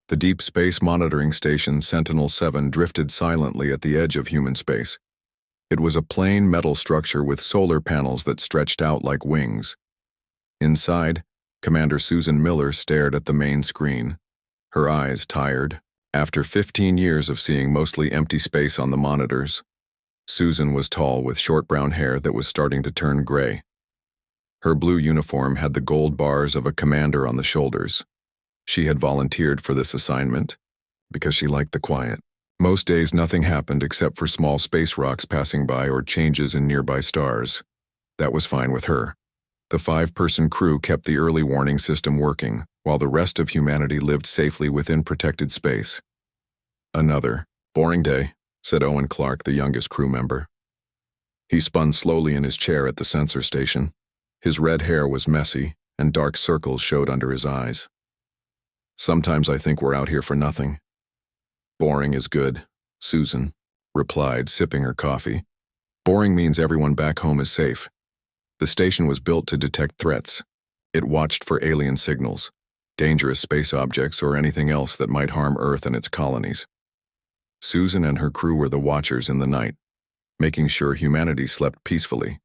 The Deep Space Monitoring Station Sentinel-7 drifted silently at the edge of human space. It was a plain metal structure with solar panels that stretched out like wings. Inside, Commander Susan Miller stared at the main screen, her eyes tired. After 15 years of seeing mostly empty space on the monitors, Susan was tall with short brown hair that was starting to turn gray. Her blue uniform had the gold bars of a commander on the shoulders. She had volunteered for this assignment because she liked the quiet. Most days nothing happened except for small space rocks passing by or changes in nearby stars. That was fine with her. The 5-person crew kept the early warning system working, while the rest of humanity lived safely within protected space. Another boring day, said Owen Clark, the youngest crew member. He spun slowly in his chair at the sensor station. His red hair was messy, and dark circles showed under his eyes. Sometimes I think we're out here for nothing. Boring is good, Susan replied, sipping her coffee. Boring means everyone back home is safe. The station was built to detect threats. It watched for alien signals, dangerous space objects, or anything else that might harm Earth and its colonies. Susan and her crew were the watchers in the night, making sure humanity slept peacefully.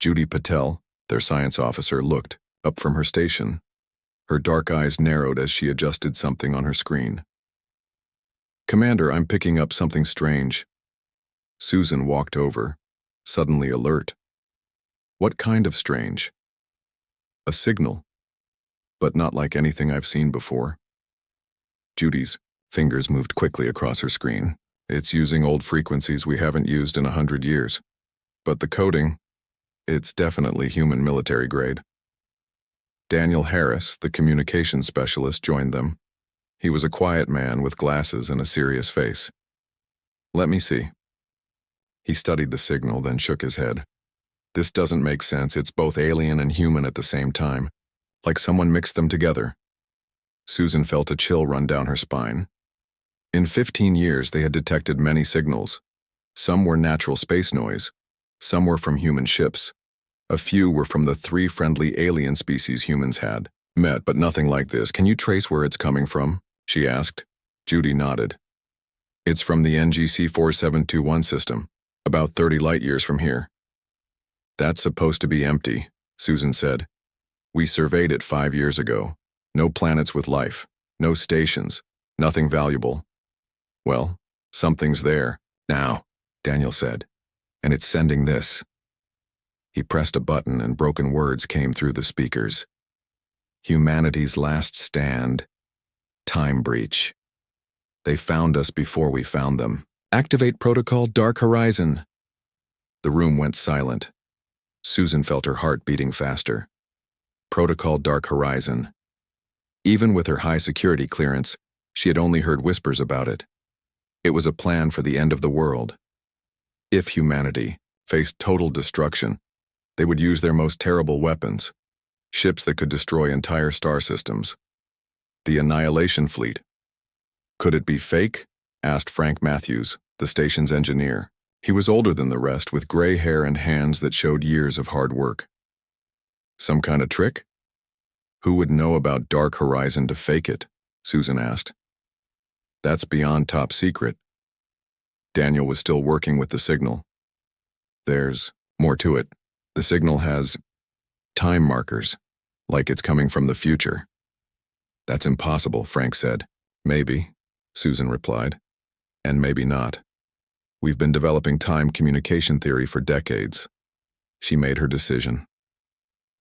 Judy Patel, their science officer, looked up from her station. Her dark eyes narrowed as she adjusted something on her screen. Commander, I'm picking up something strange. Susan walked over, suddenly alert. What kind of strange? A signal, but not like anything I've seen before. Judy's fingers moved quickly across her screen. It's using old frequencies we haven't used in 100 years. But the coding, it's definitely human military grade. Daniel Harris, the communications specialist, joined them. He was a quiet man with glasses and a serious face. Let me see. He studied the signal, then shook his head. This doesn't make sense. It's both alien and human at the same time, like someone mixed them together. Susan felt a chill run down her spine. In 15 years, they had detected many signals. Some were natural space noise. Some were from human ships. A few were from the 3 friendly alien species humans had met, but nothing like this. Can you trace where it's coming from? She asked. Judy nodded. It's from the NGC 4721 system, about 30 light-years from here. That's supposed to be empty, Susan said. We surveyed it 5 years ago. No planets with life, no stations, nothing valuable. Well, something's there now, Daniel said, and it's sending this. He pressed a button and broken words came through the speakers. Humanity's last stand. Time breach. They found us before we found them. Activate Protocol Dark Horizon. The room went silent. Susan felt her heart beating faster. Protocol Dark Horizon. Even with her high security clearance, she had only heard whispers about it. It was a plan for the end of the world. If humanity faced total destruction, they would use their most terrible weapons, ships that could destroy entire star systems. The Annihilation fleet. Could it be fake? Asked Frank Matthews, the station's engineer. He was older than the rest, with gray hair and hands that showed years of hard work. Some kind of trick? Who would know about Dark Horizon to fake it? Susan asked. That's beyond top secret. Daniel was still working with the signal. There's more to it. The signal has time markers, like it's coming from the future. That's impossible, Frank said. Maybe, Susan replied. And maybe not. We've been developing time communication theory for decades. She made her decision.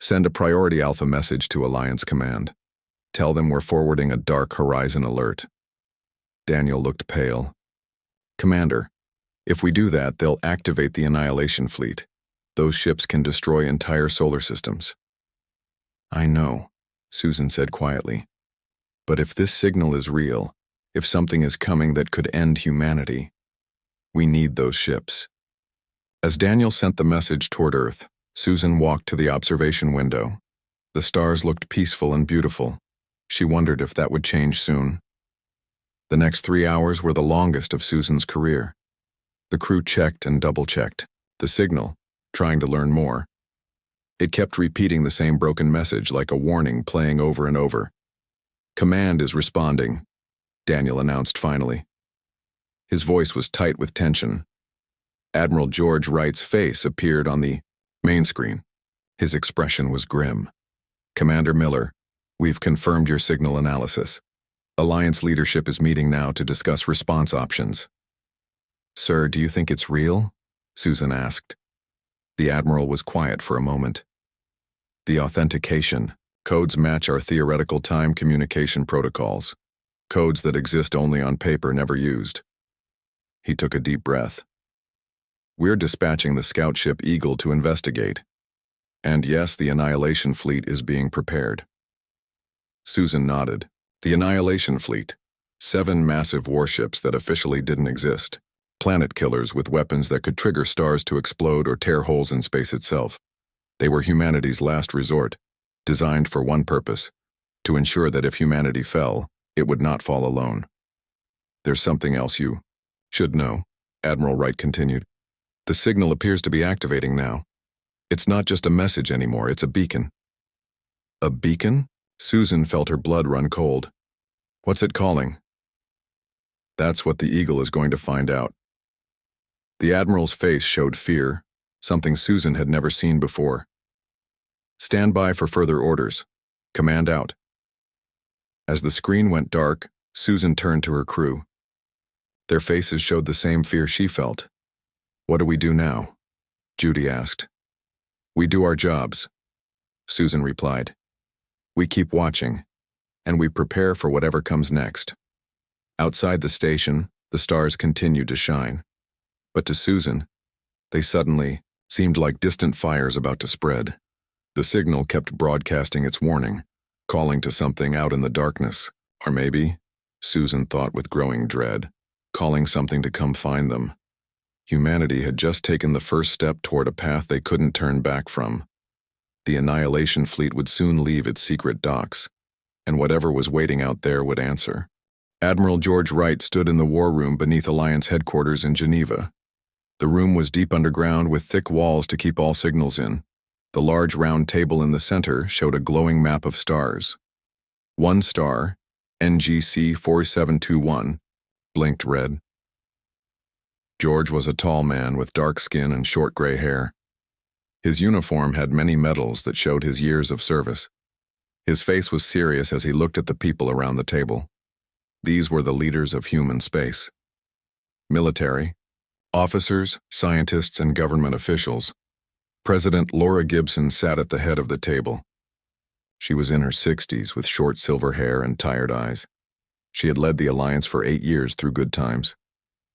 Send a priority alpha message to Alliance Command. Tell them we're forwarding a Dark Horizon alert. Daniel looked pale. Commander, if we do that, they'll activate the Annihilation fleet. Those ships can destroy entire solar systems. I know, Susan said quietly. But if this signal is real, if something is coming that could end humanity, we need those ships. As Daniel sent the message toward Earth, Susan walked to the observation window. The stars looked peaceful and beautiful. She wondered if that would change soon. The next 3 hours were the longest of Susan's career. The crew checked and double-checked. The signal, trying to learn more. It kept repeating the same broken message like a warning playing over and over. Command is responding. Daniel announced finally. His voice was tight with tension. Admiral George Wright's face appeared on the main screen. His expression was grim. Commander Miller, we've confirmed your signal analysis. Alliance leadership is meeting now to discuss response options. Sir, do you think it's real? Susan asked. The Admiral was quiet for a moment. The authentication. Codes match our theoretical time communication protocols. Codes that exist only on paper, never used. He took a deep breath. We're dispatching the scout ship Eagle to investigate. And yes, the Annihilation fleet is being prepared. Susan nodded. The Annihilation fleet. 7 massive warships that officially didn't exist. Planet killers with weapons that could trigger stars to explode or tear holes in space itself. They were humanity's last resort, designed for one purpose, to ensure that if humanity fell, it would not fall alone. There's something else you should know, Admiral Wright continued. The signal appears to be activating now. It's not just a message anymore, it's a beacon. A beacon? Susan felt her blood run cold. What's it calling? That's what the Eagle is going to find out. The Admiral's face showed fear, something Susan had never seen before. Stand by for further orders. Command out. As the screen went dark, Susan turned to her crew. Their faces showed the same fear she felt. What do we do now? Judy asked. We do our jobs, Susan replied. We keep watching, and we prepare for whatever comes next. Outside the station, the stars continued to shine. But to Susan, they suddenly seemed like distant fires about to spread. The signal kept broadcasting its warning, calling to something out in the darkness, or maybe, Susan thought with growing dread, calling something to come find them. Humanity had just taken the first step toward a path they couldn't turn back from. The Annihilation fleet would soon leave its secret docks, and whatever was waiting out there would answer. Admiral George Wright stood in the war room beneath Alliance headquarters in Geneva. The room was deep underground with thick walls to keep all signals in. The large round table in the center showed a glowing map of stars. One star, NGC 4721, blinked red. George was a tall man with dark skin and short gray hair. His uniform had many medals that showed his years of service. His face was serious as he looked at the people around the table. These were the leaders of human space. Military, officers, scientists, and government officials. President Laura Gibson sat at the head of the table. She was in her 60s with short silver hair and tired eyes. She had led the Alliance for 8 years through good times,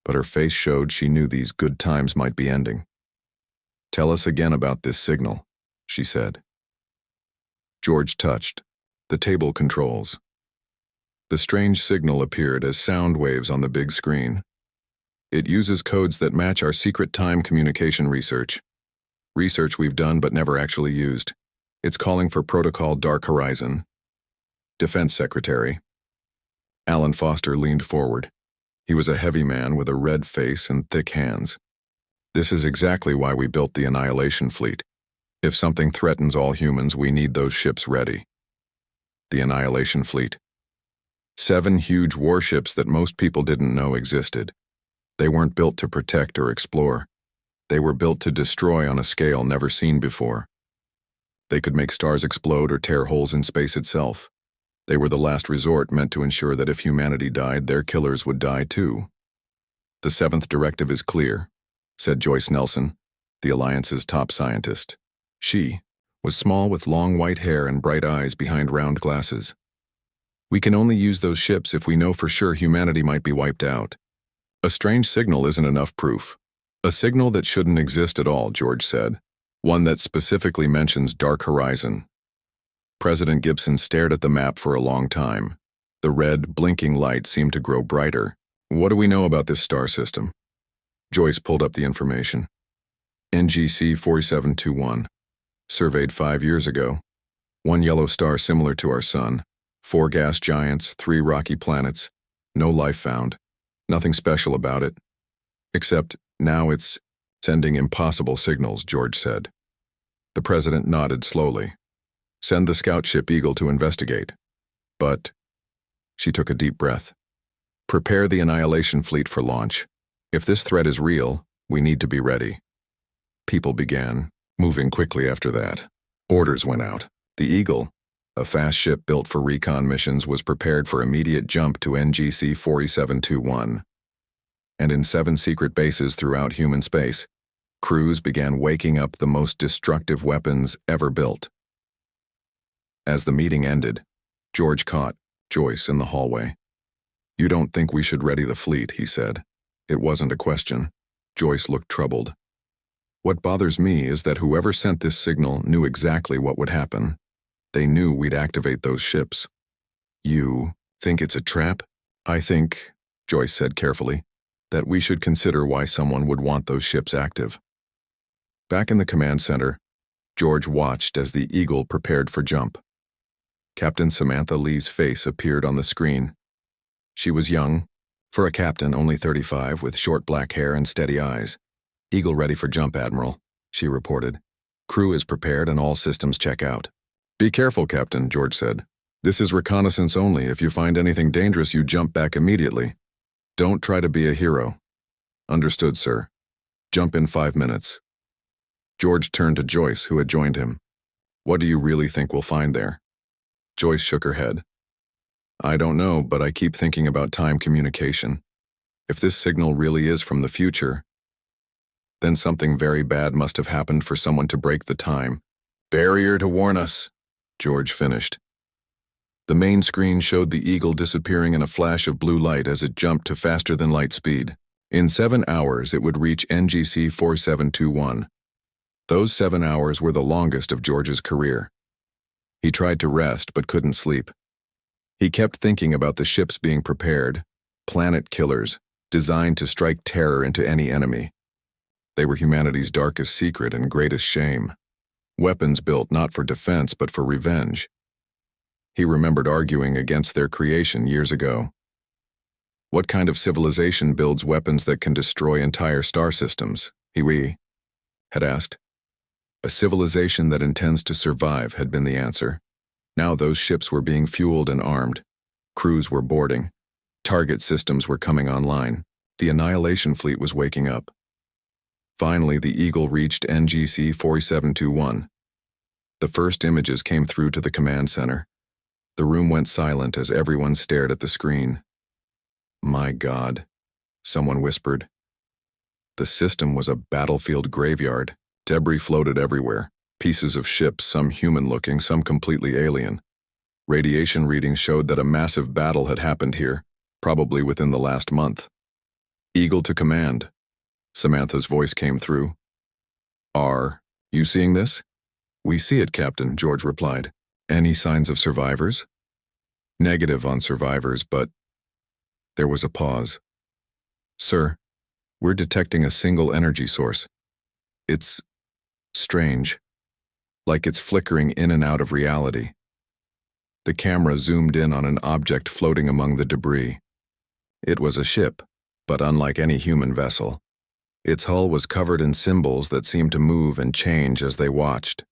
but her face showed she knew these good times might be ending. Tell us again about this signal, she said. George touched the table controls. The strange signal appeared as sound waves on the big screen. It uses codes that match our secret time communication research. Research we've done but never actually used. It's calling for Protocol Dark Horizon. Defense Secretary. Alan Foster leaned forward. He was a heavy man with a red face and thick hands. This is exactly why we built the Annihilation fleet. If something threatens all humans, we need those ships ready. The Annihilation fleet. 7 huge warships that most people didn't know existed. They weren't built to protect or explore. They were built to destroy on a scale never seen before. They could make stars explode or tear holes in space itself. They were the last resort, meant to ensure that if humanity died, their killers would die too. The 7th directive is clear, said Joyce Nelson, the Alliance's top scientist. She was small with long white hair and bright eyes behind round glasses. We can only use those ships if we know for sure humanity might be wiped out. A strange signal isn't enough proof. A signal that shouldn't exist at all, George said. One that specifically mentions Dark Horizon. President Gibson stared at the map for a long time. The red, blinking light seemed to grow brighter. What do we know about this star system? Joyce pulled up the information. NGC 4721. Surveyed 5 years ago. 1 yellow star similar to our sun. 4 gas giants, 3 rocky planets. No life found. Nothing special about it. Except now it's sending impossible signals, George said. The president nodded slowly. Send the scout ship Eagle to investigate. But, she took a deep breath. Prepare the Annihilation fleet for launch. If this threat is real, we need to be ready. People began moving quickly after that. Orders went out. The Eagle, a fast ship built for recon missions, was prepared for immediate jump to NGC 4721. And in 7 secret bases throughout human space, crews began waking up the most destructive weapons ever built. As the meeting ended, George caught Joyce in the hallway. "You don't think we should ready the fleet," he said. It wasn't a question. Joyce looked troubled. "What bothers me is that whoever sent this signal knew exactly what would happen. They knew we'd activate those ships." "You think it's a trap?" "I think," Joyce said carefully, "that we should consider why someone would want those ships active." Back in the command center, George watched as the Eagle prepared for jump. Captain Samantha Lee's face appeared on the screen. She was young, for a captain only 35, with short black hair and steady eyes. "Eagle ready for jump, Admiral," she reported. "Crew is prepared and all systems check out." "Be careful, Captain," George said. "This is reconnaissance only. If you find anything dangerous, you jump back immediately. Don't try to be a hero." "Understood, sir. Jump in 5 minutes." George turned to Joyce, who had joined him. "What do you really think we'll find there?" Joyce shook her head. "I don't know, but I keep thinking about time communication. If this signal really is from the future, then something very bad must have happened for someone to break the time barrier to warn us," George finished. The main screen showed the Eagle disappearing in a flash of blue light as it jumped to faster-than-light speed. In 7 hours, it would reach NGC 4721. Those 7 hours were the longest of George's career. He tried to rest but couldn't sleep. He kept thinking about the ships being prepared, planet killers, designed to strike terror into any enemy. They were humanity's darkest secret and greatest shame. Weapons built not for defense but for revenge. He remembered arguing against their creation years ago. What kind of civilization builds weapons that can destroy entire star systems? He had asked. A civilization that intends to survive had been the answer. Now those ships were being fueled and armed. Crews were boarding. Target systems were coming online. The Annihilation fleet was waking up. Finally, the Eagle reached NGC 4721. The first images came through to the command center. The room went silent as everyone stared at the screen. "My God," someone whispered. The system was a battlefield graveyard. Debris floated everywhere. Pieces of ships, some human-looking, some completely alien. Radiation readings showed that a massive battle had happened here, probably within the last month. "Eagle to command." Samantha's voice came through. "Are you seeing this?" "We see it, Captain," George replied. "Any signs of survivors?" "Negative on survivors, but..." There was a pause. "Sir, we're detecting a single energy source. It's strange, like it's flickering in and out of reality." The camera zoomed in on an object floating among the debris. It was a ship, but unlike any human vessel. Its hull was covered in symbols that seemed to move and change as they watched.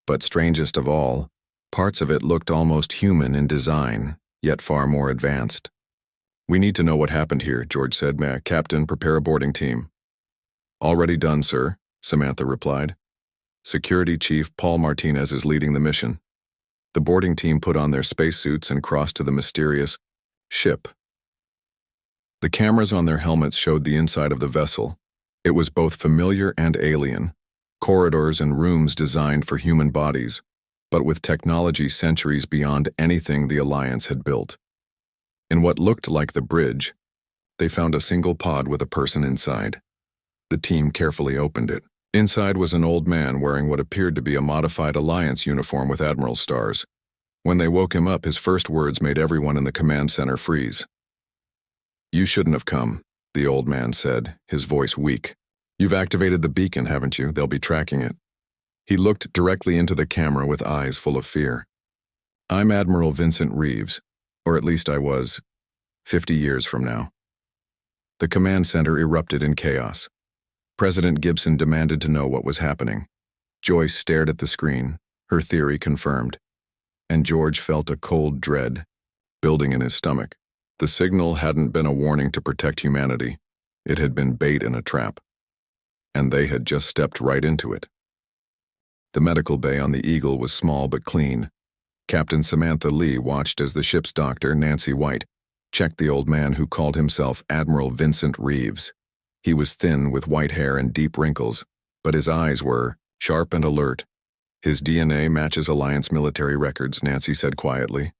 But strangest of all, parts of it looked almost human in design, yet far more advanced. "We need to know what happened here," George said. "May I, Captain, prepare a boarding team?" "Already done, sir," Samantha replied. "Security Chief Paul Martinez is leading the mission." The boarding team put on their spacesuits and crossed to the mysterious ship. The cameras on their helmets showed the inside of the vessel. It was both familiar and alien. Corridors and rooms designed for human bodies, but with technology centuries beyond anything the Alliance had built. In what looked like the bridge, they found a single pod with a person inside. The team carefully opened it. Inside was an old man wearing what appeared to be a modified Alliance uniform with Admiral stars. When they woke him up, his first words made everyone in the command center freeze. "You shouldn't have come," the old man said, his voice weak. "You've activated the beacon, haven't you? They'll be tracking it." He looked directly into the camera with eyes full of fear. "I'm Admiral Vincent Reeves, or at least I was, 50 years from now." The command center erupted in chaos. President Gibson demanded to know what was happening. Joyce stared at the screen, her theory confirmed, and George felt a cold dread building in his stomach. The signal hadn't been a warning to protect humanity. It had been bait in a trap. And they had just stepped right into it. The medical bay on the Eagle was small but clean. Captain Samantha Lee watched as the ship's doctor, Nancy White, checked the old man who called himself Admiral Vincent Reeves. He was thin with white hair and deep wrinkles, but his eyes were sharp and alert. His DNA matches Alliance military records, Nancy said quietly.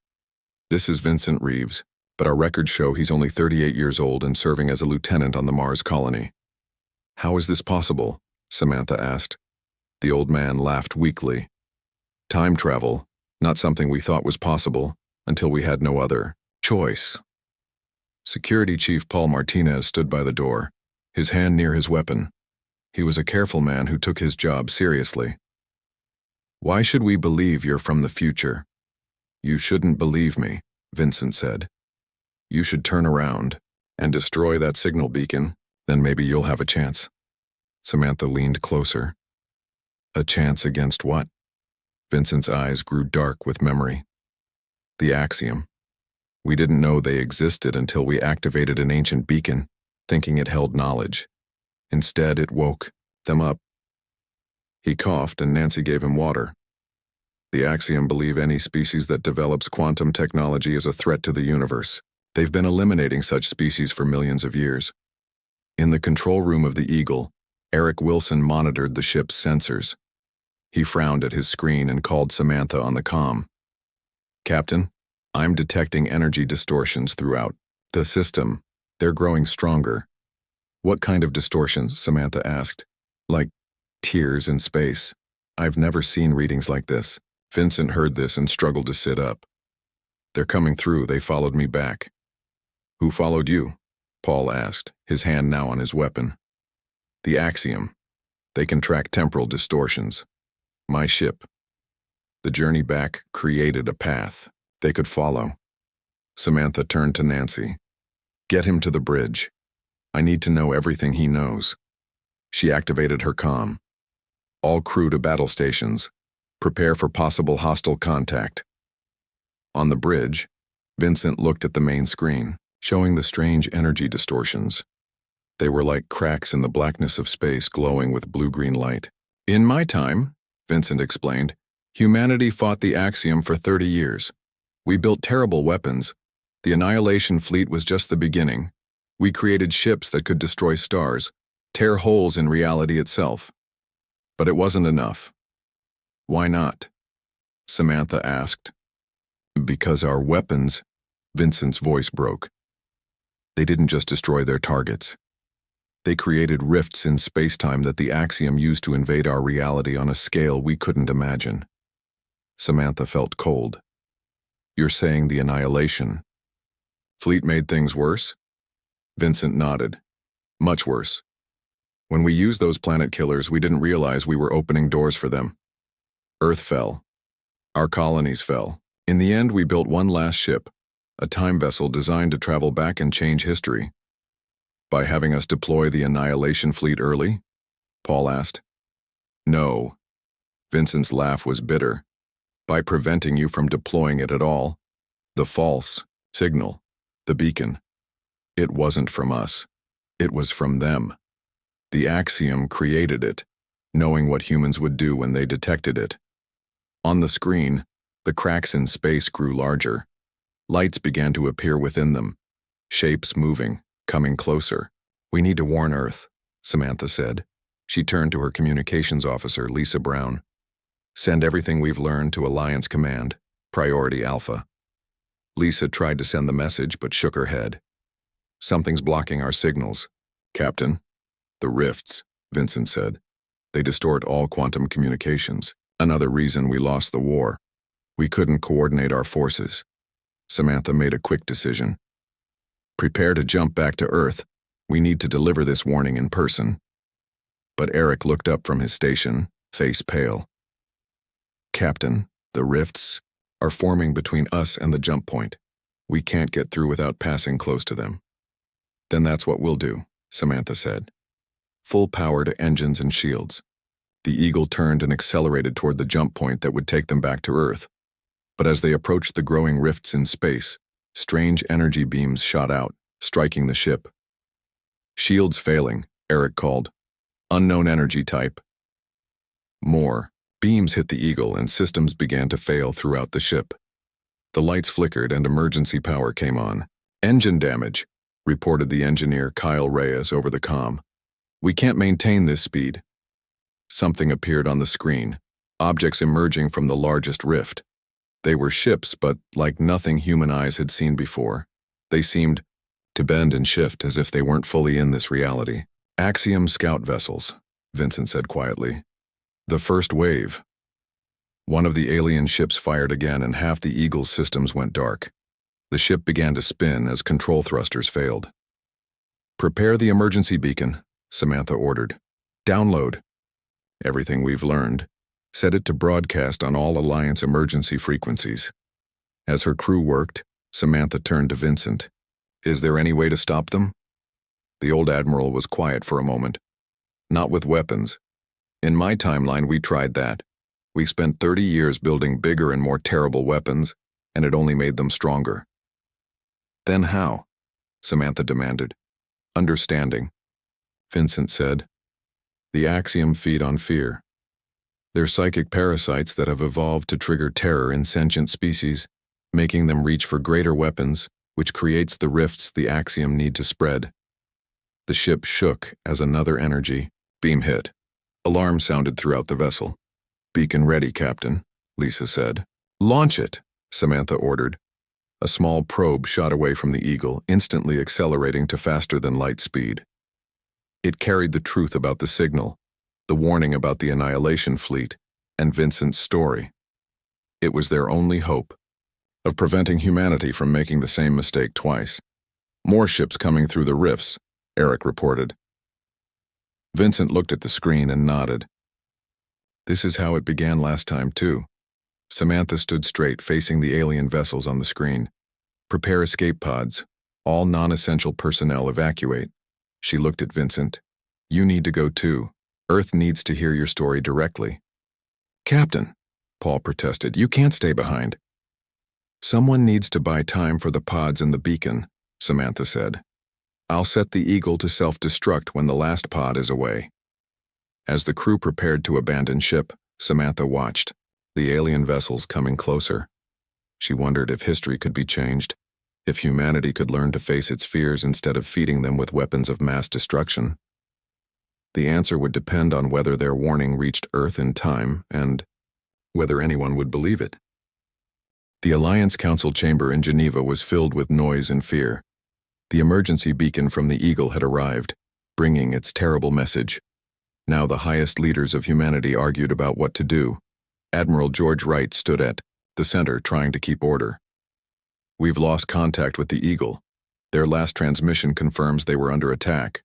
This is Vincent Reeves, but our records show he's only 38 years old and serving as a lieutenant on the Mars colony. How is this possible? Samantha asked. The old man laughed weakly. Time travel, not something we thought was possible until we had no other choice. Security Chief Paul Martinez stood by the door, his hand near his weapon. He was a careful man who took his job seriously. Why should we believe you're from the future? You shouldn't believe me, Vincent said. You should turn around and destroy that signal beacon, then maybe you'll have a chance. Samantha leaned closer. A chance against what? Vincent's eyes grew dark with memory. The axiom. We didn't know they existed until we activated an ancient beacon, thinking it held knowledge. Instead, it woke them up. He coughed and Nancy gave him water. The axiom believe any species that develops quantum technology is a threat to the universe. They've been eliminating such species for millions of years. In the control room of the Eagle, Eric Wilson monitored the ship's sensors. He frowned at his screen and called Samantha on the comm. Captain, I'm detecting energy distortions throughout the system. They're growing stronger. What kind of distortions? Samantha asked. Like tears in space. I've never seen readings like this. Vincent heard this and struggled to sit up. They're coming through. They followed me back. Who followed you? Paul asked, his hand now on his weapon. The axiom. They can track temporal distortions. My ship. The journey back created a path they could follow. Samantha turned to Nancy. Get him to the bridge. I need to know everything he knows. She activated her comm. All crew to battle stations. Prepare for possible hostile contact. On the bridge, Vincent looked at the main screen, showing the strange energy distortions. They were like cracks in the blackness of space glowing with blue-green light. In my time, Vincent explained, humanity fought the axiom for 30 years. We built terrible weapons. The Annihilation fleet was just the beginning. We created ships that could destroy stars, tear holes in reality itself. But it wasn't enough. Why not? Samantha asked. Because our weapons, Vincent's voice broke. They didn't just destroy their targets. They created rifts in space-time that the axiom used to invade our reality on a scale we couldn't imagine. Samantha felt cold. You're saying the Annihilation fleet made things worse? Vincent nodded. Much worse. When we used those planet killers, we didn't realize we were opening doors for them. Earth fell. Our colonies fell. In the end, we built one last ship, a time vessel designed to travel back and change history. By having us deploy the Annihilation fleet early? Paul asked. No. Vincent's laugh was bitter. By preventing you from deploying it at all. The false signal, the beacon. It wasn't from us. It was from them. The axiom created it, knowing what humans would do when they detected it. On the screen, the cracks in space grew larger. Lights began to appear within them, shapes moving, coming closer. We need to warn Earth, Samantha said. She turned to her communications officer, Lisa Brown. Send everything we've learned to Alliance Command, Priority Alpha. Lisa tried to send the message but shook her head. Something's blocking our signals. Captain. The rifts, Vincent said. They distort all quantum communications. Another reason we lost the war. We couldn't coordinate our forces. Samantha made a quick decision. Prepare to jump back to Earth. We need to deliver this warning in person. But Eric looked up from his station, face pale. Captain, the rifts are forming between us and the jump point. We can't get through without passing close to them. Then that's what we'll do, Samantha said. Full power to engines and shields. The Eagle turned and accelerated toward the jump point that would take them back to Earth. But as they approached the growing rifts in space, Strange energy beams shot out, striking the ship. Shields failing, Eric called. Unknown energy type. More. Beams hit the Eagle and systems began to fail throughout the ship. The lights flickered and emergency power came on. Engine damage, reported the engineer Kyle Reyes over the comm. We can't maintain this speed. Something appeared on the screen, objects emerging from the largest rift. They were ships, but like nothing human eyes had seen before. They seemed to bend and shift as if they weren't fully in this reality. Axiom scout vessels, Vincent said quietly. The first wave. One of the alien ships fired again and half the Eagle's systems went dark. The ship began to spin as control thrusters failed. Prepare the emergency beacon, Samantha ordered. Download everything we've learned. Set it to broadcast on all Alliance emergency frequencies. As her crew worked, Samantha turned to Vincent. Is there any way to stop them? The old admiral was quiet for a moment. Not with weapons. In my timeline, we tried that. We spent 30 years building bigger and more terrible weapons, and it only made them stronger. Then how? Samantha demanded. Understanding, Vincent said. The Axiom feed on fear. They're psychic parasites that have evolved to trigger terror in sentient species, making them reach for greater weapons, which creates the rifts the Axiom need to spread. The ship shook as another energy beam hit. Alarm sounded throughout the vessel. Beacon ready, Captain, Lisa said. Launch it, Samantha ordered. A small probe shot away from the Eagle, instantly accelerating to faster than light speed. It carried the truth about the signal, the warning about the Annihilation fleet, and Vincent's story. It was their only hope of preventing humanity from making the same mistake twice. More ships coming through the rifts, Eric reported. Vincent looked at the screen and nodded. This is how it began last time, too. Samantha stood straight, facing the alien vessels on the screen. Prepare escape pods. All non-essential personnel evacuate. She looked at Vincent. You need to go too. Earth needs to hear your story directly. Captain, Paul protested, you can't stay behind. Someone needs to buy time for the pods and the beacon, Samantha said. I'll set the Eagle to self-destruct when the last pod is away. As the crew prepared to abandon ship, Samantha watched, the alien vessels coming closer. She wondered if history could be changed, if humanity could learn to face its fears instead of feeding them with weapons of mass destruction. The answer would depend on whether their warning reached Earth in time and whether anyone would believe it. The Alliance Council chamber in Geneva was filled with noise and fear. The emergency beacon from the Eagle had arrived, bringing its terrible message. Now the highest leaders of humanity argued about what to do. Admiral George Wright stood at the center trying to keep order. We've lost contact with the Eagle. Their last transmission confirms they were under attack.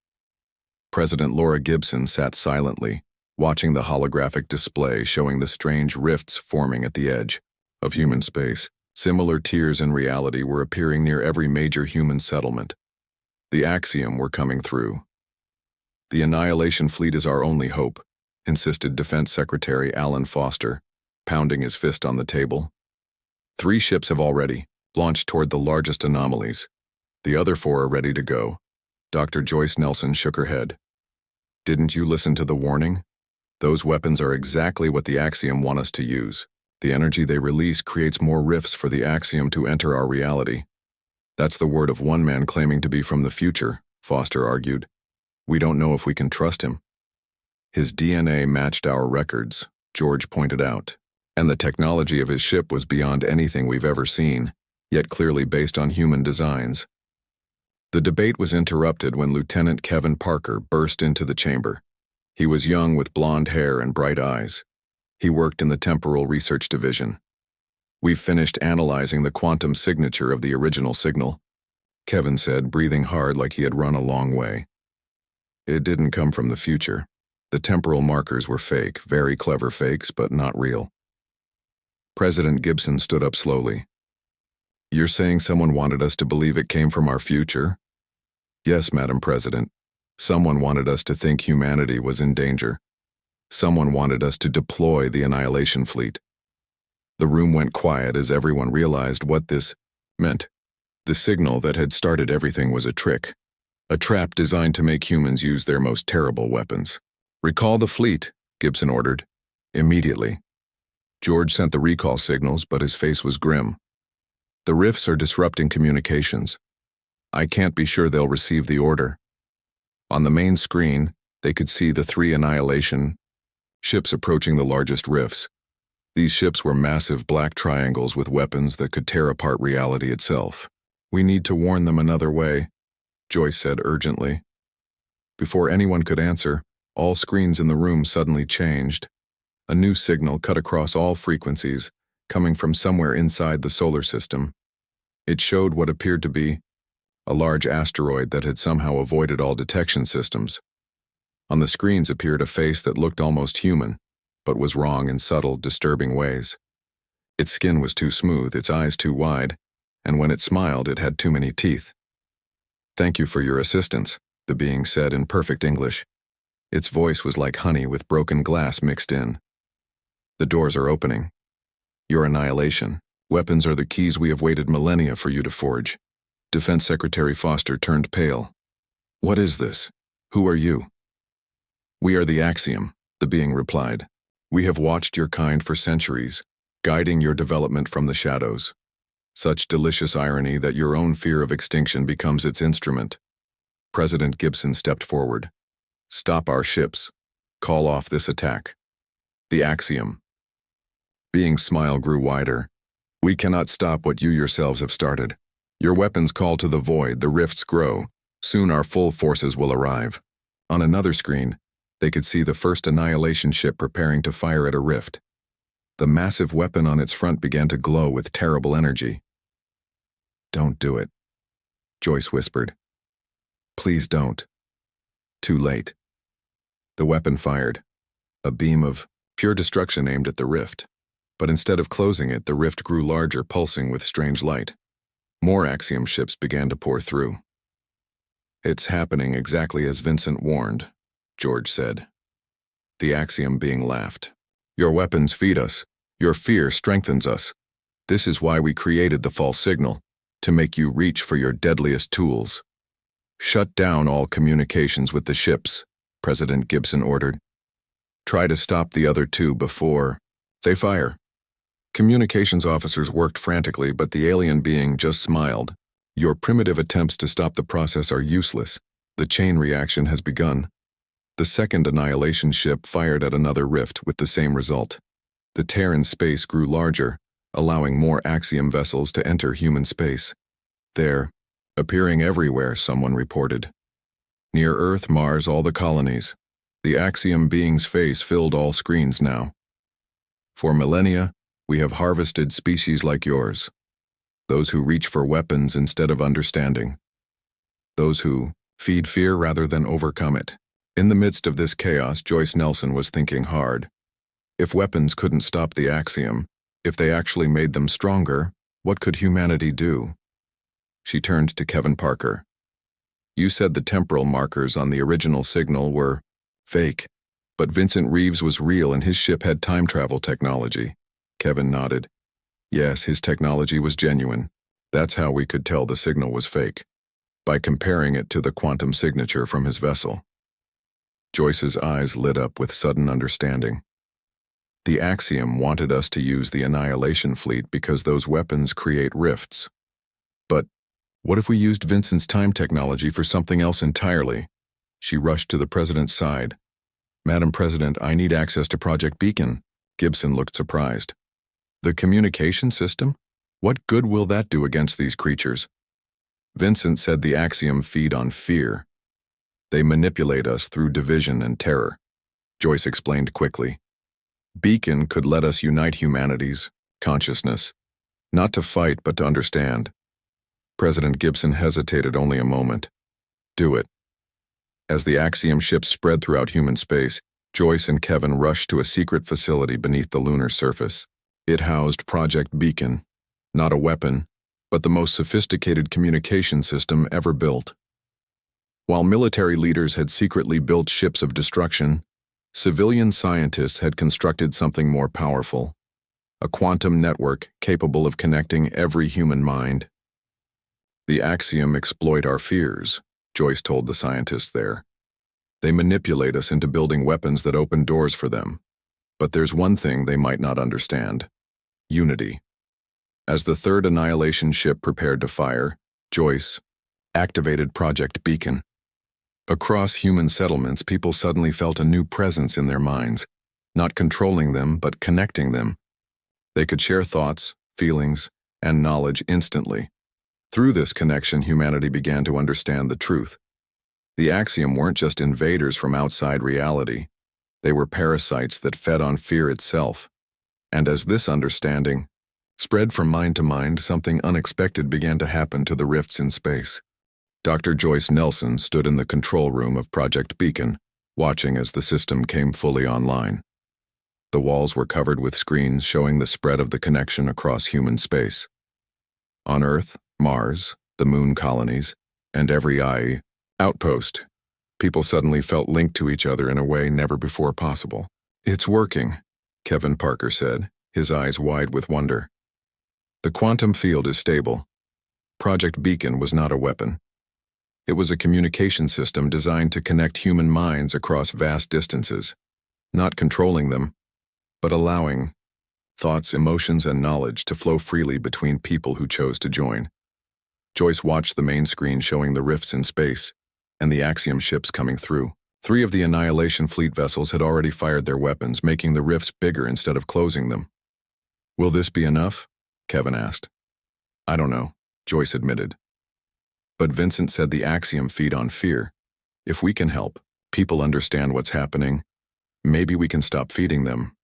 President Laura Gibson sat silently, watching the holographic display showing the strange rifts forming at the edge of human space. Similar tiers in reality were appearing near every major human settlement. The Axiom were coming through. The Annihilation fleet is our only hope, insisted Defense Secretary Alan Foster, pounding his fist on the table. 3 ships have already launched toward the largest anomalies. The other 4 are ready to go. Dr. Joyce Nelson shook her head. Didn't you listen to the warning? Those weapons are exactly what the Axiom want us to use. The energy they release creates more rifts for the Axiom to enter our reality. That's the word of one man claiming to be from the future, Foster argued. We don't know if we can trust him. His DNA matched our records, George pointed out, and the technology of his ship was beyond anything we've ever seen, yet clearly based on human designs. The debate was interrupted when Lieutenant Kevin Parker burst into the chamber. He was young with blonde hair and bright eyes. He worked in the Temporal Research Division. We've finished analyzing the quantum signature of the original signal, Kevin said, breathing hard like he had run a long way. It didn't come from the future. The temporal markers were fake, very clever fakes, but not real. President Gibson stood up slowly. You're saying someone wanted us to believe it came from our future? Yes, Madam President. Someone wanted us to think humanity was in danger. Someone wanted us to deploy the Annihilation fleet. The room went quiet as everyone realized what this meant. The signal that had started everything was a trick. A trap designed to make humans use their most terrible weapons. "Recall the fleet," Gibson ordered. "Immediately." George sent the recall signals, but his face was grim. "The rifts are disrupting communications. I can't be sure they'll receive the order." On the main screen, they could see the 3 Annihilation ships approaching the largest rifts. These ships were massive black triangles with weapons that could tear apart reality itself. "We need to warn them another way," Joyce said urgently. Before anyone could answer, all screens in the room suddenly changed. A new signal cut across all frequencies, coming from somewhere inside the solar system. It showed what appeared to be a large asteroid that had somehow avoided all detection systems. On the screens appeared a face that looked almost human, but was wrong in subtle, disturbing ways. Its skin was too smooth, its eyes too wide, and when it smiled, it had too many teeth. "Thank you for your assistance," the being said in perfect English. Its voice was like honey with broken glass mixed in. "The doors are opening. Your Annihilation. Weapons are the keys we have waited millennia for you to forge." Defense Secretary Foster turned pale. "What is this? Who are you?" "We are the Axiom," the being replied. "We have watched your kind for centuries, guiding your development from the shadows. Such delicious irony that your own fear of extinction becomes its instrument." President Gibson stepped forward. "Stop our ships. Call off this attack." The Axiom. Being's smile grew wider. "We cannot stop what you yourselves have started. Your weapons call to the void, the rifts grow. Soon our full forces will arrive." On another screen, they could see the first Annihilation ship preparing to fire at a rift. The massive weapon on its front began to glow with terrible energy. "Don't do it," Joyce whispered. "Please don't." Too late. The weapon fired. A beam of pure destruction aimed at the rift. But instead of closing it, the rift grew larger, pulsing with strange light. More Axiom ships began to pour through. "It's happening exactly as Vincent warned," George said. The Axiom being laughed. "Your weapons feed us. Your fear strengthens us. This is why we created the false signal, to make you reach for your deadliest tools." "Shut down all communications with the ships," President Gibson ordered. "Try to stop the other 2 before they fire." Communications officers worked frantically, but the alien being just smiled. "Your primitive attempts to stop the process are useless. The chain reaction has begun." The second Annihilation ship fired at another rift with the same result. The tear in space grew larger, allowing more Axiom vessels to enter human space. "There, appearing everywhere," someone reported. "Near Earth, Mars, all the colonies. The Axiom being's face filled all screens now. For millennia, we have harvested species like yours. Those who reach for weapons instead of understanding. Those who feed fear rather than overcome it." In the midst of this chaos, Joyce Nelson was thinking hard. If weapons couldn't stop the Axiom, if they actually made them stronger, what could humanity do? She turned to Kevin Parker. "You said the temporal markers on the original signal were fake, but Vincent Reeves was real and his ship had time travel technology." Kevin nodded. "Yes, his technology was genuine. That's how we could tell the signal was fake, by comparing it to the quantum signature from his vessel." Joyce's eyes lit up with sudden understanding. "The Axiom wanted us to use the Annihilation fleet because those weapons create rifts. But what if we used Vincent's time technology for something else entirely?" She rushed to the president's side. "Madam President, I need access to Project Beacon." Gibson looked surprised. "The communication system? What good will that do against these creatures?" "Vincent said the Axiom feed on fear. They manipulate us through division and terror," Joyce explained quickly. "Beacon could let us unite humanity's consciousness, not to fight but to understand." President Gibson hesitated only a moment. "Do it." As the Axiom ships spread throughout human space, Joyce and Kevin rushed to a secret facility beneath the lunar surface. It housed Project Beacon, not a weapon, but the most sophisticated communication system ever built. While military leaders had secretly built ships of destruction, civilian scientists had constructed something more powerful, a quantum network capable of connecting every human mind. The axiom exploit our fears, Joyce told the scientists there. They manipulate us into building weapons that open doors for them. But there's one thing they might not understand: unity. As the third Annihilation ship prepared to fire, Joyce activated Project Beacon. Across human settlements, people suddenly felt a new presence in their minds, not controlling them, but connecting them. They could share thoughts, feelings, and knowledge instantly. Through this connection, humanity began to understand the truth. The axiom weren't just invaders from outside reality. They were parasites that fed on fear itself. And as this understanding spread from mind to mind, something unexpected began to happen to the rifts in space. Dr. Joyce Nelson stood in the control room of Project Beacon, watching as the system came fully online. The walls were covered with screens showing the spread of the connection across human space. On Earth, Mars, the moon colonies, and every outpost, people suddenly felt linked to each other in a way never before possible. "It's working," Kevin Parker said, his eyes wide with wonder. "The quantum field is stable." Project Beacon was not a weapon. It was a communication system designed to connect human minds across vast distances, not controlling them, but allowing thoughts, emotions, and knowledge to flow freely between people who chose to join. Joyce watched the main screen showing the rifts in space and the axiom ships coming through. 3 of the Annihilation fleet vessels had already fired their weapons, making the rifts bigger instead of closing them. "Will this be enough?" Kevin asked. "I don't know," Joyce admitted. "But Vincent said the axiom feed on fear. If we can help people understand what's happening, maybe we can stop feeding them."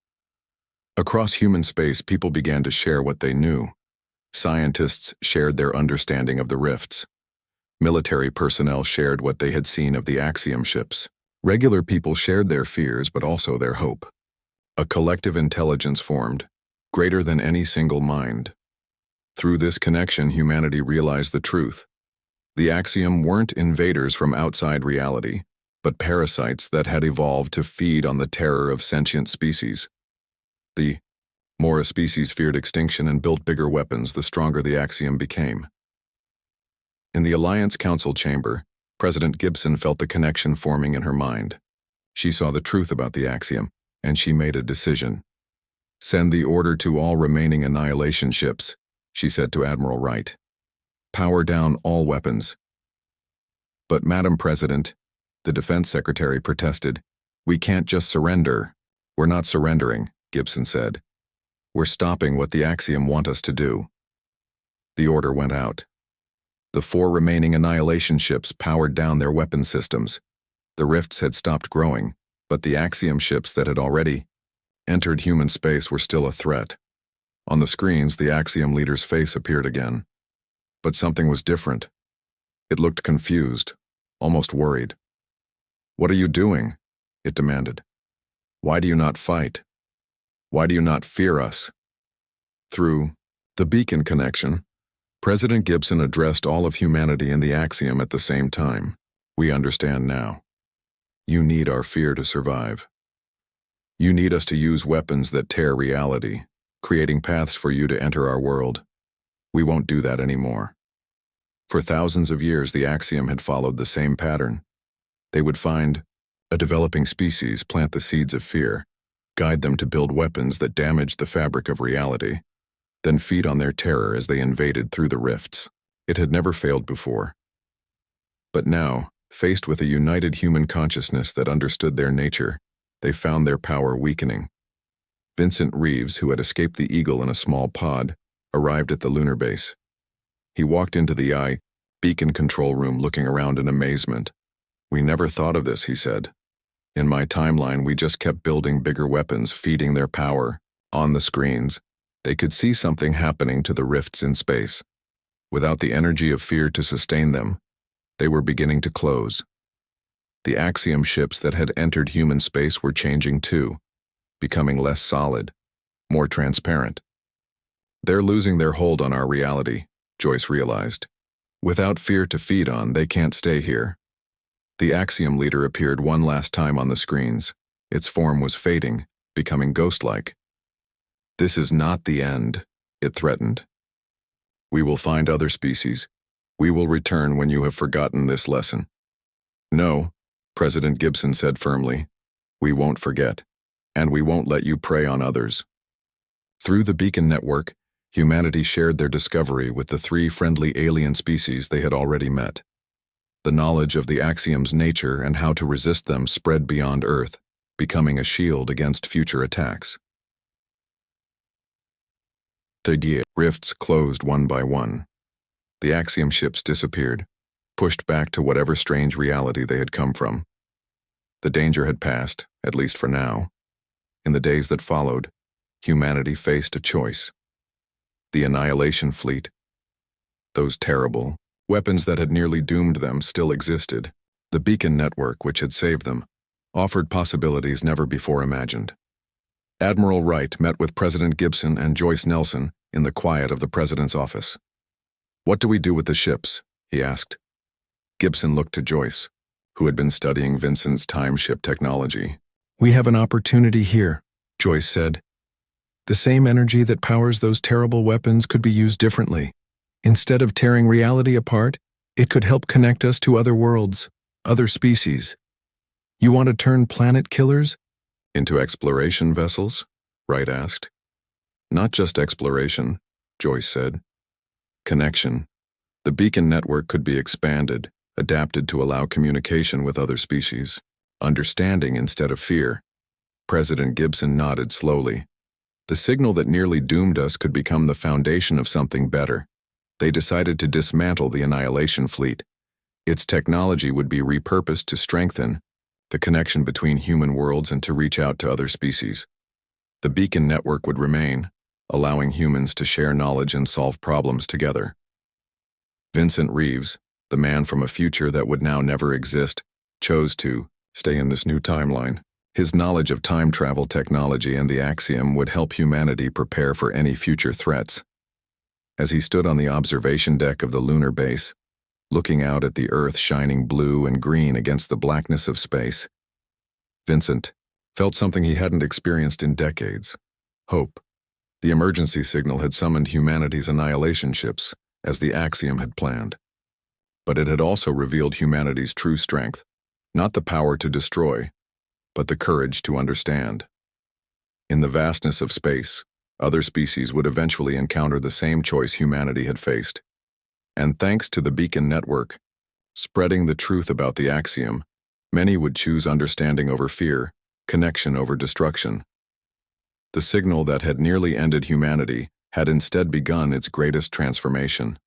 Across human space, people began to share what they knew. Scientists shared their understanding of the rifts. Military personnel shared what they had seen of the axiom ships. Regular people shared their fears, but also their hope. A collective intelligence formed, greater than any single mind. Through this connection, humanity realized the truth. The axiom weren't invaders from outside reality, but parasites that had evolved to feed on the terror of sentient species. The more a species feared extinction and built bigger weapons, the stronger the axiom became. In the Alliance Council chamber, President Gibson felt the connection forming in her mind. She saw the truth about the axiom, and she made a decision. "Send the order to all remaining Annihilation ships," she said to Admiral Wright. "Power down all weapons." "But Madam President," the Defense Secretary protested, "we can't just surrender." "We're not surrendering," Gibson said. "We're stopping what the axiom want us to do." The order went out. The 4 remaining Annihilation ships powered down their weapon systems. The rifts had stopped growing, but the axiom ships that had already entered human space were still a threat. On the screens, the axiom leader's face appeared again. But something was different. It looked confused, almost worried. "What are you doing?" it demanded. "Why do you not fight? Why do you not fear us?" Through the Beacon connection, President Gibson addressed all of humanity and the axiom at the same time. "We understand now. You need our fear to survive. You need us to use weapons that tear reality, creating paths for you to enter our world. We won't do that anymore." For thousands of years, the axiom had followed the same pattern. They would find a developing species, plant the seeds of fear, guide them to build weapons that damaged the fabric of reality, then feed on their terror as they invaded through the rifts. It had never failed before. But now, faced with a united human consciousness that understood their nature, they found their power weakening. Vincent Reeves, who had escaped the Eagle in a small pod, arrived at the lunar base. He walked into the Beacon control room, looking around in amazement. "We never thought of this," he said. "In my timeline, we just kept building bigger weapons, feeding their power." On the screens, they could see something happening to the rifts in space. Without the energy of fear to sustain them, they were beginning to close. The axiom ships that had entered human space were changing too, becoming less solid, more transparent. "They're losing their hold on our reality," Joyce realized. "Without fear to feed on, they can't stay here." The axiom leader appeared one last time on the screens. Its form was fading, becoming ghost-like. "This is not the end," it threatened. "We will find other species. We will return when you have forgotten this lesson. No, President Gibson said firmly. We won't forget, and we won't let you prey on others. Through the Beacon Network, humanity shared their discovery with the 3 friendly alien species they had already met. The knowledge of the Axiom's nature and how to resist them spread beyond Earth, becoming a shield against future attacks. The rifts closed one by one. The Axiom ships disappeared, pushed back to whatever strange reality they had come from. The danger had passed, at least for now. In the days that followed, humanity faced a choice. The Annihilation fleet, those terrible weapons that had nearly doomed them, still existed. The Beacon Network, which had saved them, offered possibilities never before imagined. Admiral Wright met with President Gibson and Joyce Nelson in the quiet of the President's office. "What do we do with the ships?" he asked. Gibson looked to Joyce, who had been studying Vincent's time ship technology. "We have an opportunity here," Joyce said. "The same energy that powers those terrible weapons could be used differently. Instead of tearing reality apart, it could help connect us to other worlds, other species. You want to turn planet killers into exploration vessels?" Wright asked. "Not just exploration," Joyce said. "Connection. The Beacon Network could be expanded, adapted to allow communication with other species, understanding instead of fear." President Gibson nodded slowly. The signal that nearly doomed us could become the foundation of something better. They decided to dismantle the Annihilation fleet. Its technology would be repurposed to strengthen the connection between human worlds and to reach out to other species. The Beacon Network would remain, allowing humans to share knowledge and solve problems together. Vincent Reeves, the man from a future that would now never exist, chose to stay in this new timeline. His knowledge of time travel technology and the Axiom would help humanity prepare for any future threats. As he stood on the observation deck of the lunar base, looking out at the Earth shining blue and green against the blackness of space, Vincent felt something he hadn't experienced in decades: hope. The emergency signal had summoned humanity's annihilation ships, as the Axiom had planned. But it had also revealed humanity's true strength, not the power to destroy, but the courage to understand. In the vastness of space, other species would eventually encounter the same choice humanity had faced. And thanks to the Beacon Network, spreading the truth about the Axiom, many would choose understanding over fear, connection over destruction. The signal that had nearly ended humanity had instead begun its greatest transformation.